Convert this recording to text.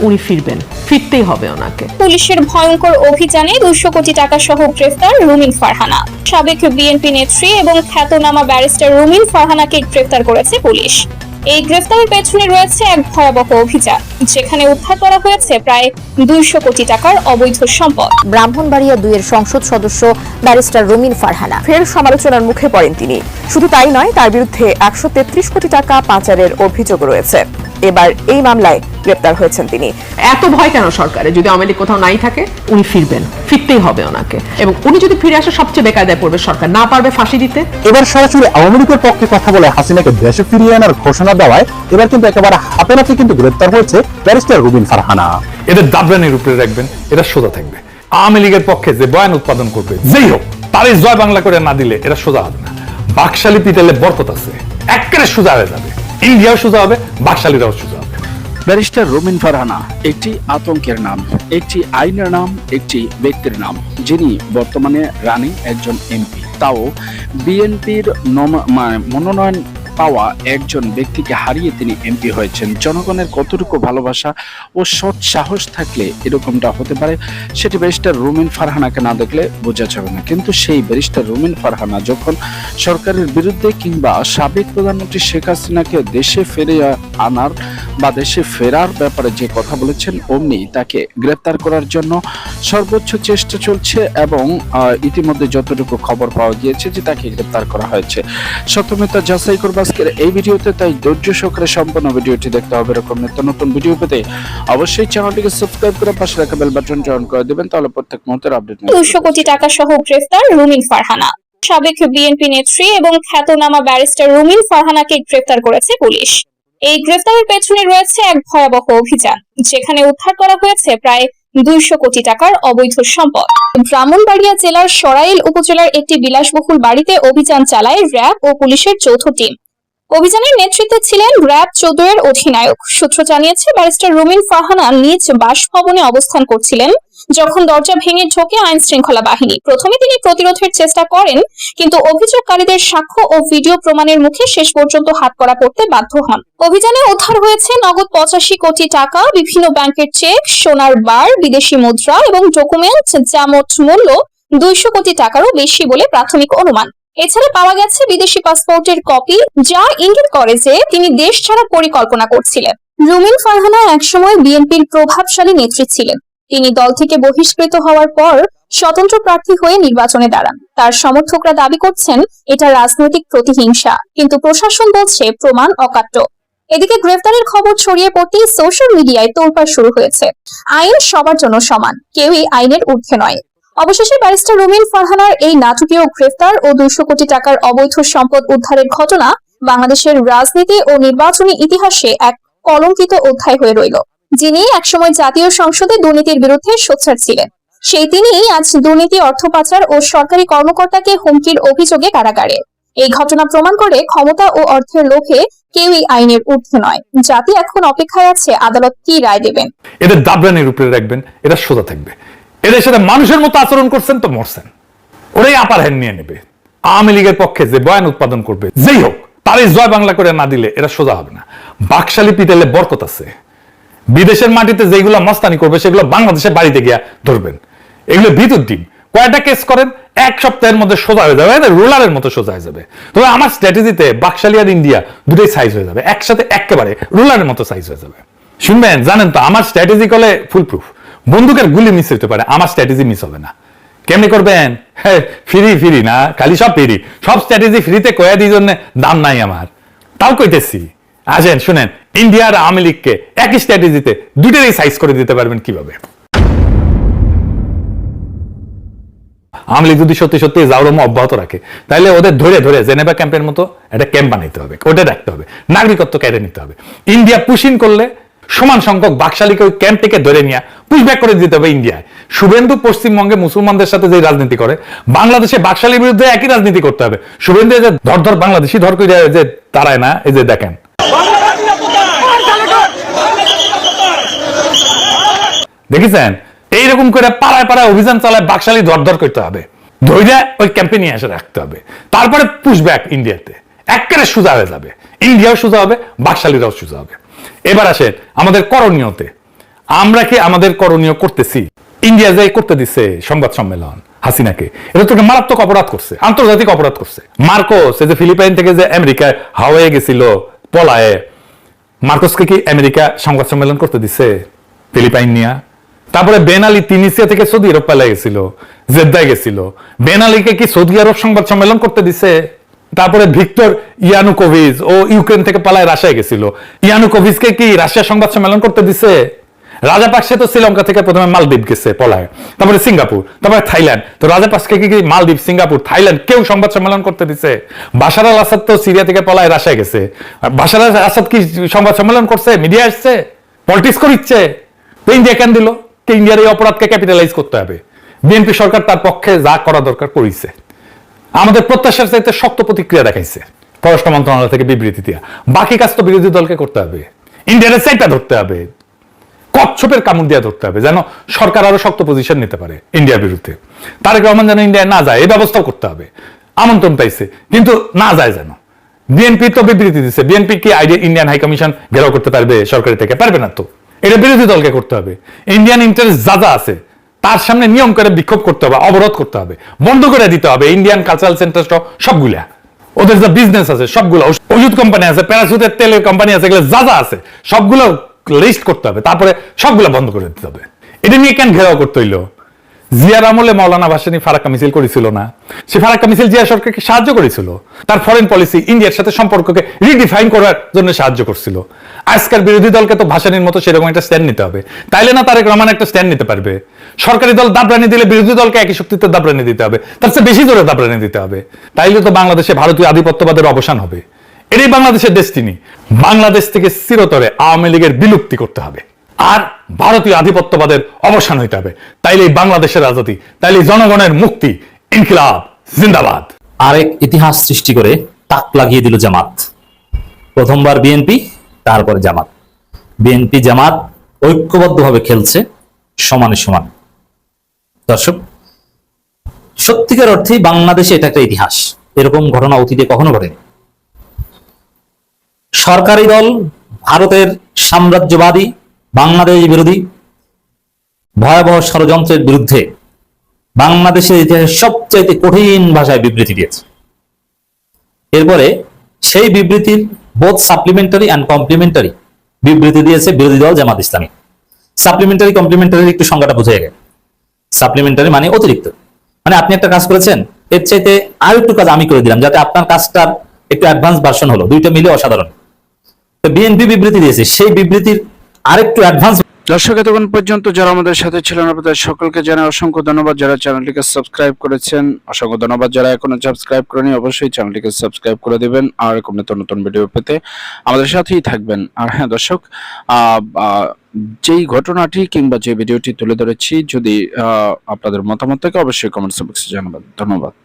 উনি ফিরবেন, ফিরতেই হবে ওনাকে। পুলিশের ভয়ঙ্কর অভিযানে 200 কোটি টাকা সহ গ্রেফতার রুমিন ফারহানা। সাবেক বিএনপি নেত্রী এবং খ্যাতনামা ব্যারিস্টার রুমিন ফারহানাকে গ্রেফতার করেছে পুলিশ। এই গ্রেফতারের পেছনে রয়েছে এক ভয়াবহ অভিযান, যেখানে উদ্ধার করা হয়েছে প্রায় 200 কোটি টাকার অবৈধ সম্পদ। ব্রাহ্মণবাড়িয়া 2 এর সংসদ সদস্য ব্যারিস্টার রুমিন ফারহানা ফের সমালোচনার মুখে পড়েন তিনি। শুধু তাই নয়, তার বিরুদ্ধে 133 কোটি টাকা পাচারের অভিযোগ রয়েছে। এবার এই মামলায় গ্রেপ্তার হয়েছেন তিনি। এত ভয় কেন সরকারে? যদি আওয়ামী লীগ কোথাও নাই থাকে, উনি ফিরবেন, ফিরতেই হবে ওনাকে। এবং উনি যদি ফিরে আসে, সবচেয়ে বেকায়দায় পড়বে সরকার, না পারবে ফাঁসি দিতে। এবার সরাসরি আওয়ামী লীগের পক্ষে কথা বলে হাসিনাকে দেশে ফিরিয়ে আনার ঘোষণা দেওয়ায় এবার কিন্তু একেবারে হাতে নাতে কিন্তু গ্রেপ্তার হয়েছে ব্যারিস্টার রুমিন ফারহানা। এদের দাবরানির উপরে রাখবেন, এটা সোজা থাকবে। আওয়ামী লীগের পক্ষে যে বয়ান উৎপাদন করবে, যেই হোক, তারই জয় বাংলা করে না দিলে এটা সোজা হবে না। বাকশালী পিটালে বরকত আছে, একেবারে সোজা হয়ে যাবে। ইন্ডিয়াও সোজা হবে, বাকশালীরাও সোজা হবে। ব্যারিস্টার রুমিন ফারহানা একটি আতঙ্কের নাম, একটি আইনের নাম, একটি ব্যক্তির নাম, যিনি বর্তমানে রানিং একজন এমপি, তাও বিএনপির মনোনয়ন পাওয়া একজন ব্যক্তিকে হারিয়ে তিনি এমপি হয়েছেন। জনগণের কতটুকু ভালোবাসা ও সৎ সাহস থাকলে এরকমটা হতে পারে, সেটি ব্যারিস্টার রুমিন ফারহানাকে না দেখলে বোঝা যাবে না। কিন্তু সেই ব্যারিস্টার রুমিন ফারহানা যখন সরকারের বিরুদ্ধে কিংবা সাবেক প্রধানমন্ত্রী শেখ হাসিনাকে দেশে ফিরিয়ে আনার বা দেশে ফেরার ব্যাপারে যে কথা বলেছেন, অমনি তাকে গ্রেপ্তার করার জন্য সর্বোচ্চ চেষ্টা চলছে এবং ইতিমধ্যে যতটুকু খবর পাওয়া গিয়েছে যে তাকে গ্রেপ্তার করা হয়েছে। সত্যমিথ্যা যাচাই করবে আজকের এই ভিডিওতে, তাই ধৈর্য সহকারে সম্পূর্ণ ভিডিওটি দেখতে হবে। এরকম নিত্য নতুন ভিডিও পেতে অবশ্যই চ্যানেলটিকে সাবস্ক্রাইব করে পাশে রাখা বেল বাটনটি অন করে দিবেন, তাহলে প্রত্যেক মুহূর্তের আপডেট 200 কোটি টাকা সহ গ্রেফতার রুমিন ফারহানা। সাবেক বিএনপি নেত্রী এবং খ্যাতনামা ব্যারিস্টার রুমিন ফারহানাকে গ্রেফতার করেছে পুলিশ। এই গ্রেফতারের পেছনে রয়েছে এক ভয়াবহ অভিযান, যেখানে উদ্ধার করা হয়েছে প্রায় 200 কোটি টাকার অবৈধ সম্পদ। ব্রাহ্মণবাড়িয়া জেলার সরাইল উপজেলার একটি বিলাসবহুল বাড়িতে অভিযান চালায় র্যাব ও পুলিশের যৌথ টিম। অভিযানের নেতৃত্বে ছিলেন র্যাব 14 এর অধিনায়ক। সূত্র জানিয়েছে, ব্যারিস্টার রুমিন ফারহানা নিজ বাসভবনে অবস্থান করছিলেন যখন দরজা ভেঙে ঢোকে আইন শৃঙ্খলা বাহিনী। প্রথমে তিনি প্রতিরোধের চেষ্টা করেন, কিন্তু অভিযোগকারীদের সাক্ষ্য ও ভিডিও প্রমাণের মুখে শেষ পর্যন্ত হাতকড়া করতে বাধ্য হন। অভিযানে উদ্ধার হয়েছে নগদ 85 কোটি টাকা, বিভিন্ন ব্যাংকের চেক, সোনার বার, বিদেশি মুদ্রা এবং ডকুমেন্ট, যা মোট মূল্য 200 কোটি টাকারও বেশি বলে প্রাথমিক অনুমান। এছাড়া পাওয়া গেছে বিদেশি পাসপোর্টের কপি, যা ইঙ্গিত করে যে তিনি দেশ ছাড়ার পরিকল্পনা করছিলেন। রুমিন ফারহানা একসময় বিএনপির প্রভাবশালী নেত্রী ছিলেন। তিনি দল থেকে বহিষ্কৃত হওয়ার পর স্বতন্ত্র প্রার্থী হয়ে নির্বাচনে দাঁড়ান। তার সমর্থকরা দাবি করছেন এটা রাজনৈতিক প্রতিহিংসা, কিন্তু প্রশাসন বলছে প্রমাণ অকাট্য। এদিকে গ্রেফতারের খবর ছড়িয়ে পড়তেই সোশ্যাল মিডিয়ায় তোলপাড় শুরু হয়েছে। আইন সবার জন্য সমান, কেউই আইনের ঊর্ধ্বে নয়। অবশেষে ব্যারিস্টার রুমিন ফারহানার এই নাটকীয় গ্রেফতার ও 200 কোটি টাকার অবৈধ সম্পদ উদ্ধারের ঘটনা বাংলাদেশের রাজনীতি ও নির্বাচনী ইতিহাসে এক কলঙ্কিত অধ্যায় হয়ে রইল। যিনি একসময় জাতীয় সংসদে দুর্নীতির বিরুদ্ধে সোচ্চার ছিলেন, সেই তিনি আজ দুর্নীতি, অর্থ পাচার ও সরকারি কর্মকর্তাকে হুমকির অভিযোগে কারাগারে। এই ঘটনা প্রমাণ করে ক্ষমতা ও অর্থের লোভে কেউই আইনের ঊর্ধ্বে নয়। জাতি এখন অপেক্ষায় আছে আদালত কি রায় দেবেন। এদের দাবরানির উপরে রাখবেন, এটা সোজা থাকবে। এদের সাথে মানুষের মতো আচরণ করছেন তো মরছেন, ওরাই আপার হ্যান্ড নিয়ে নেবে। আওয়ামী লীগের পক্ষে যে বয়ান উৎপাদন করবে, যেই হোক, তারই জয় বাংলা করে না দিলে এটা সোজা হবে না। বাকশালী পিটালে বরকত আছে। বিদেশের মাটিতে যেগুলো মস্তানি করবে, সেগুলো বাংলাদেশের বাড়িতে গিয়া ধরবেন। এগুলো ভিতর টিম কয়টা কেস করেন, এক সপ্তাহের মধ্যে সোজা হয়ে যাবে, রোলারের মতো সোজা হয়ে যাবে। তবে আমার স্ট্র্যাটেজিতে বাকশালী আর ইন্ডিয়া দুটোই সাইজ হয়ে যাবে, একসাথে একেবারে রোলারের মতো সাইজ হয়ে যাবে। শুনবেন, জানেন তো আমার স্ট্র্যাটেজি করলে ফুল প্রুফ। বন্দুকের গুলি মিস হতে পারে, আমার স্ট্র্যাটেজি মিস হবে না। কেমনি করবেন? হ্যাঁ, ফ্রি না, খালি সব ফ্রি। সব স্ট্র্যাটেজি ফ্রিতে কয়া দিই জন্য দাম নাই আমার, তাও কইতেছি। আসেন শুনেন, ইন্ডিয়া আর আওয়ামী লীগকে একই স্ট্র্যাটেজিতে দুটোরই সাইজ করে দিতে পারবেন কিভাবে। আওয়ামী লীগ যদি সত্যি সত্যি জাউরম অব্যাহত রাখে, তাহলে ওদের ধরে ধরে জেনেভা ক্যাম্পের মতো একটা ক্যাম্প বানাইতে হবে, ওটা রাখতে হবে, নাগরিকত্ব কেড়ে নিতে হবে। ইন্ডিয়া পুশিন করলে সমান সংখ্যক বাকশালীকে ওই ক্যাম্প থেকে ধরে নিয়ে পুশব্যাক করে দিতে হবে ইন্ডিয়ায়। শুভেন্দু পশ্চিমবঙ্গে মুসলমানদের সাথে যে রাজনীতি করে, বাংলাদেশে বাকশালীর বিরুদ্ধে একই রাজনীতি করতে হবে। শুভেন্দু যে ধর বাংলাদেশি ধর করে যে তারায় না, এই যে দেখেন, দেখেছেন এইরকম করে পাড়ায় পাড়ায় অভিযান চালায় বাকশালী ধর করতে হবে, ধৈর্য ওই ক্যাম্পে নিয়ে এসে রাখতে হবে। তারপরে পুশব্যাক ইন্ডিয়াতে একেবারে সোজা হয়ে যাবে, ইন্ডিয়াও সোজা হবে, বাকশালীরাও সোজা হবে। এবার আসেন আমাদের করণীয়তে। আমরা কি আমাদের করণীয় করতেছি? ইন্ডিয়া যাই করতে দিচ্ছে সংবাদ সম্মেলন হাসিনাকে, এটা তোকে মারাত্মক অপরাধ করছে, আন্তর্জাতিক অপরাধ করছে। মার্কোস এই যে ফিলিপাইন থেকে যে আমেরিকায় হাওয়ায় গেছিল পলায়ে, মার্কোসকে কি আমেরিকা সংবাদ সম্মেলন করতে দিচ্ছে ফিলিপাইন নিয়া? তারপরে বেন আলী তিনিসিয়া থেকে সৌদি আরব পালিয়ে গেছিল, জেদ্দায় গেছিল, বেন আলীকে কি সৌদি আরব সংবাদ সম্মেলন করতে দিছে? তারপরে ভিক্টর ইয়ানুকোভিচ ও ইউক্রেন থেকে পালায় রাশিয়ায় গেছিল, ইয়ানুকোভিচকে কি রাশিয়া সংবাদ সম্মেলন করতে দিছে? রাজাপাকসে তো শ্রীলঙ্কা থেকে প্রথমে মালদ্বীপ গেছে পলায়, তারপরে সিঙ্গাপুর, তারপরে থাইল্যান্ড। তো রাজাপাকসকে কি মালদ্বীপ, সিঙ্গাপুর, থাইল্যান্ড কেউ সংবাদ সম্মেলন করতে দিছে? বাশার আল আসাদ তো সিরিয়া থেকে পলায় রাশিয়ায় গেছে, বাশার আল আসাদ কি সংবাদ সম্মেলন করছে? মিডিয়া আসছে, পলিটিক্স করিচ্ছে? তো ইন্ডিয়া কেন দিল? কি ইন্ডিয়ার এই অপরাধকে ক্যাপিটালাইজ করতে হবে? বিএনপি সরকার তার পক্ষে যা করা দরকার করেছে, আমাদের প্রত্যাশার চাইতে শক্ত প্রতিক্রিয়া দেখাইছে পররাষ্ট্র মন্ত্রণালয় থেকে বিবৃতি দিয়া। বাকি কাজ তো বিরোধী দলকে করতে হবে, ইন্ডিয়ার সাইডটা ধরতে হবে, কচ্ছপের কামড় দিয়ে ধরতে হবে, যেন সরকার আরো শক্ত পজিশন নিতে পারে ইন্ডিয়ার বিরুদ্ধে। তারেক রহমান যেন ইন্ডিয়ায় না যায় এই ব্যবস্থাও করতে হবে। আমন্ত্রণ পাইছে কিন্তু না যায় যেন। বিএনপি তো বিবৃতি দিচ্ছে, বিএনপি কি আইডিয়া ইন্ডিয়ান হাই কমিশন ঘেরাও করতে পারবে সরকারি থেকে? পারবে না তো, এটা বিরোধী দলকে করতে হবে। ইন্ডিয়ান ইন্টারেস্ট যা যা আছে তার সামনে নিয়ম করে বিক্ষোভ করতে হবে, অবরোধ করতে হবে, বন্ধ করে দিতে হবে ইন্ডিয়ান কালচারাল সেন্টার সবগুলা। ওদের যা বিজনেস আছে সবগুলো, ওষুধ কোম্পানি আছে, প্যারাসুটের তেলের কোম্পানি আছে, এগুলো যা যা আছে সবগুলো লিস্ট করতে হবে, তারপরে সবগুলো বন্ধ করে দিতে হবে। এটা নিয়ে কেন ঘেরাও করতে হইলো? জিয়ার আমলে মৌলানা ভাসানী ফারাক্কা মিছিল করেছিল না? সে ফারাক্কা মিছিল জিয়া সরকারকে সাহায্য করেছিল, তার ফরেন পলিসি ইন্ডিয়ার সাথে সম্পর্ককে রিডিফাইন করার জন্য সাহায্য করছিল। আজকের বিরোধী দলকে তো ভাসানীর মতো সেরকম একটা স্ট্যান্ড নিতে হবে, তাইলে না তারেক রহমান একটা স্ট্যান্ড নিতে পারবে। সরকারি দল দাবরানি দিলে বিরোধী দলকে একই শক্তিতে দাবরানি দিতে হবে, তার চেয়ে বেশি জোরে দাবরানি দিতে হবে। তাইলে তো বাংলাদেশে ভারতীয় আধিপত্যবাদের অবসান হবে। এটাই বাংলাদেশের ডেস্টিনি। বাংলাদেশ থেকে চিরতরে আওয়ামী লীগের বিলুপ্তি করতে হবে আর ভারতীয় আধিপত্যবাদের অবসান হইতে হবে। তাইলে বাংলাদেশের আজাদী, তাইলে জনগণের মুক্তি। ইনকিলাব জিন্দাবাদ। আরেক ইতিহাস সৃষ্টি করে তাক লাগিয়ে দিল জামাত। প্রথমবার বিএনপি, তারপরে জামাত। বিএনপি জামাত ঐক্যবদ্ধভাবে খেলছে সমানে সমান। দর্শক, সত্যিকার অর্থেই বাংলাদেশে এটা একটা ইতিহাস, এরকম ঘটনা অতীতে কখনো ঘটেনি। সরকারি দল ভারতের সাম্রাজ্যবাদী বাংলাদেশ বিরোধী ভয়াবহ ষড়যন্ত্রের বিরুদ্ধে বাংলাদেশের ইতিহাসে সবচাইতে কঠিন ভাষায় বিবৃতি দিয়েছে। এরপরে সেই বিবৃতির বোথ সাপ্লিমেন্টারি অ্যান্ড কমপ্লিমেন্টারি বিবৃতি দিয়েছে বিরোধী দল জামাত ইসলামী। সাপ্লিমেন্টারি কমপ্লিমেন্টারির একটু সংজ্ঞাটা বুঝে গেছে। সাপ্লিমেন্টারি মানে অতিরিক্ত, মানে আপনি একটা কাজ করেছেন, এর চাইতে আর একটু কাজ আমি করে দিলাম যাতে আপনার কাজটার একটু অ্যাডভান্স ভার্সন হলো, দুইটা মিলে অসাধারণ। তো বিএনপি বিবৃতি দিয়েছে, সেই বিবৃতির আরেকটু অ্যাডভান্স। দর্শক, এতক্ষণ পর্যন্ত যারা আমাদের সাথে ছিলেন আপনাদের সকলকে জানাই অসংখ্য ধন্যবাদ। যারা চ্যানেলটিকে সাবস্ক্রাইব করেছেন অসংখ্য ধন্যবাদ। যারা এখনো সাবস্ক্রাইব করেনি অবশ্যই চ্যানেলটিকে সাবস্ক্রাইব করে দিবেন আর এরকম নতুন নতুন ভিডিও পেতে আমাদের সাথেই থাকবেন। আর হ্যাঁ দর্শক, যেই ঘটনাটি কিংবা যে ভিডিওটি তুলে ধরেছি যদি আপনাদের মতামত থাকে অবশ্যই কমেন্টস বক্সে জানাবেন। ধন্যবাদ।